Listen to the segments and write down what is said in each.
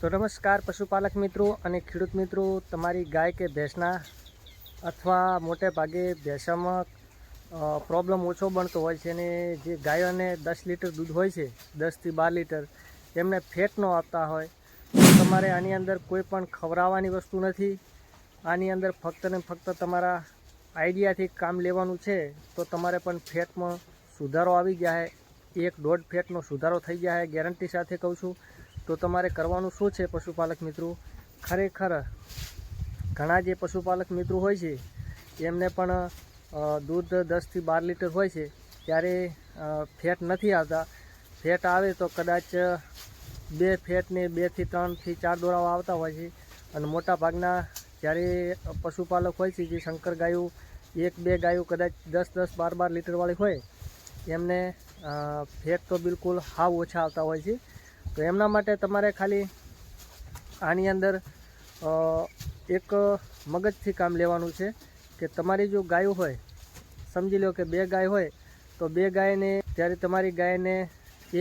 તો નમસ્કાર પશુપાલક મિત્રો અને ખેડૂત મિત્રો, તમારી ગાય કે ભેંસના અથવા મોટે ભાગે ભેંસામાં પ્રોબ્લેમ ઓછો બનતો હોય છે અને જે ગાયોને 10 લીટર દૂધ હોય છે, 10 થી 12 લીટર, એમને ફેટ ન આપતા હોય તો તમારે આની અંદર કોઈ પણ ખવડાવવાની વસ્તુ નથી. આની અંદર ફક્ત ને ફક્ત તમારા આઈડિયાથી કામ લેવાનું છે તો તમારે પણ ફેટમાં સુધારો આવી જાય, 1-1.5 ફેટનો સુધારો થઈ જાય, ગેરંટી સાથે કહું છું. તો તમારે કરવાનું શું છે પશુપાલક મિત્રો? ખરેખર ઘણા જે પશુપાલક મિત્રો હોય છે એમને પણ દૂધ 10 થી 12 લીટર હોય છે ત્યારે ફેટ નથી આવતા. ફેટ આવે તો કદાચ 2 ફેટને 2 થી 3 થી 4 દોરાવા આવતા હોય છે. અને મોટા ભાગના જ્યારે પશુપાલક હોય છે જે શંકર ગાયો 1-2 ગાયો કદાચ 10-10, 12-12 લીટરવાળી હોય એમને ફેટ તો બિલકુલ હાવ ઓછા આવતા હોય છે. તો એમના માટે તમારે ખાલી આની અંદર એક મગજથી કામ લેવાનું છે કે તમારી જો ગાયો હોય, સમજી લો કે 2 ગાય હોય તો 2 ગાયને ત્યારે તમારી ગાયને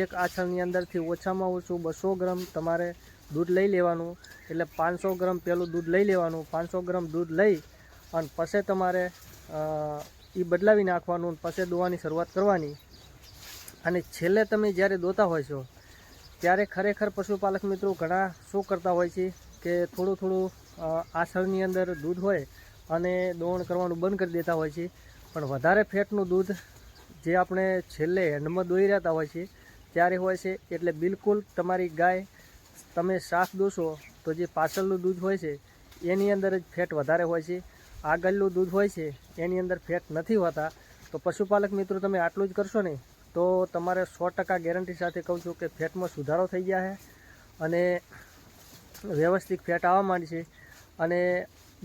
એક આછળની અંદરથી ઓછામાં ઓછું 200 ગ્રામ તમારે દૂધ લઈ લેવાનું. એટલે 500 ગ્રામ પહેલું દૂધ લઈ લેવાનું. 500 ગ્રામ દૂધ લઈ અને પછી તમારે એ બદલાવી નાખવાનું, પછી દોવાની શરૂઆત કરવાની. અને છેલ્લે તમે જ્યારે દોતા હોય છો ત્યારે ખરેખર પશુપાલક મિત્રો ઘણા શું કરતા હોય છે કે થોડું આછળની અંદર દૂધ હોય અને દોણ કરવાનું બંધ કરી દેતા હોય છે. પણ વધારે ફેટનું દૂધ જે આપણે છેલ્લે એન્ડમાં દોઈ રહેતા હોય છે ત્યારે હોય છે. એટલે બિલકુલ તમારી ગાય તમે સાફ દોશો તો જે પાછળનું દૂધ હોય છે એની અંદર જ ફેટ વધારે હોય છે, આગળનું દૂધ હોય છે એની અંદર ફેટ નથી હોતા. તો પશુપાલક મિત્રો તમે આટલું જ કરશો ને તો તમારે 100% ગેરંટી સાથે કહું છું કે ફેટમાં સુધારો થઈ ગયા છે અને વ્યવસ્થિત ફેટ આવવા માંડી છે. અને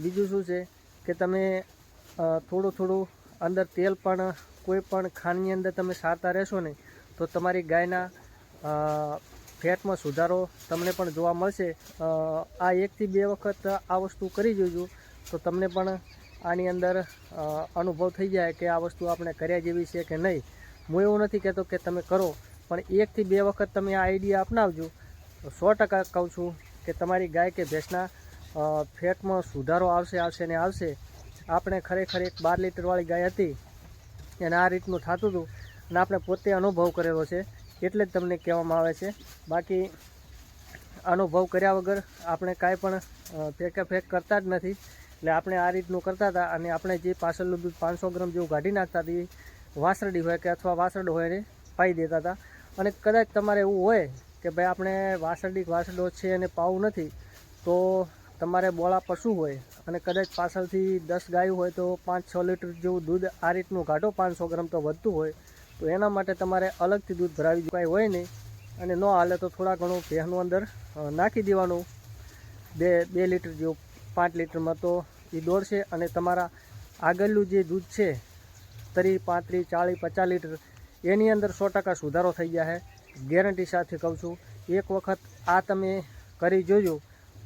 બીજું શું છે કે તમે થોડું અંદર તેલ પણ કોઈ પણ ખાંડની અંદર તમે સારતા રહેશો ને તો તમારી ગાયના ફેટમાં સુધારો તમને પણ જોવા મળશે. આ 1 થી 2 વખત આ વસ્તુ કરી જોજો તો તમને પણ આની અંદર અનુભવ થઈ જાય કે આ વસ્તુ આપણે કર્યા જેવી છે કે નહીં. હું એવું નથી કહેતો કે તમે કરો, પણ 1 થી 2 વખત તમે આ આઈડિયા અપનાવજો તો 100% કહું છું કે તમારી ગાય કે ભેંસના ફેટમાં સુધારો આવશે ને આવશે. આપણે ખરેખર એક 12 લીટરવાળી ગાય હતી એને આ રીતનું થતું હતું અને આપણે પોતે અનુભવ કરેલો છે એટલે જ તમને કહેવામાં આવે છે. બાકી અનુભવ કર્યા વગર આપણે કાંઈ પણ ફેક કરતા જ નથી. એટલે આપણે આ રીતનું કરતા હતા અને આપણે જે પાછળનું દૂધ 500 ગ્રામ જેવું કાઢી નાખતા હતી, વાસરડી હોય કે અથવા વાસરડો હોય એને પાઈ દેતા હતા. અને કદાચ તમારે એવું હોય કે ભાઈ આપણે વાસરડો છે અને પાવું નથી તો તમારે બોળા પશુ હોય અને કદાચ પાછળથી 10 ગાયો હોય તો 5-6 લીટર જેવું દૂધ આ રીતનું કાઢો, 500 ગ્રામ તો વધતું હોય તો એના માટે તમારે અલગથી દૂધ ભરાવી કાંઈ હોય નહીં. અને ન હાલે તો થોડા ઘણું ભેંસનું અંદર નાખી દેવાનું 2 લીટર જેવું 5 લીટરમાં, તો એ દોડશે અને તમારા આગળનું જે દૂધ છે 30, 35, 40, 50 લીટર એની અંદર 100% સુધારો થઈ જાય છે. ગેરંટી સાથે કહું છું. એક વખત આ તમે કરી જોજો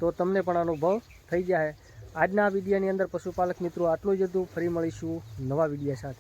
તો તમને પણ અનુભવ થઈ જાય. આજના વિડીયોની અંદર પશુપાલક મિત્રો આટલું જ હતું. ફરી મળીશું નવા વિડીયો સાથે.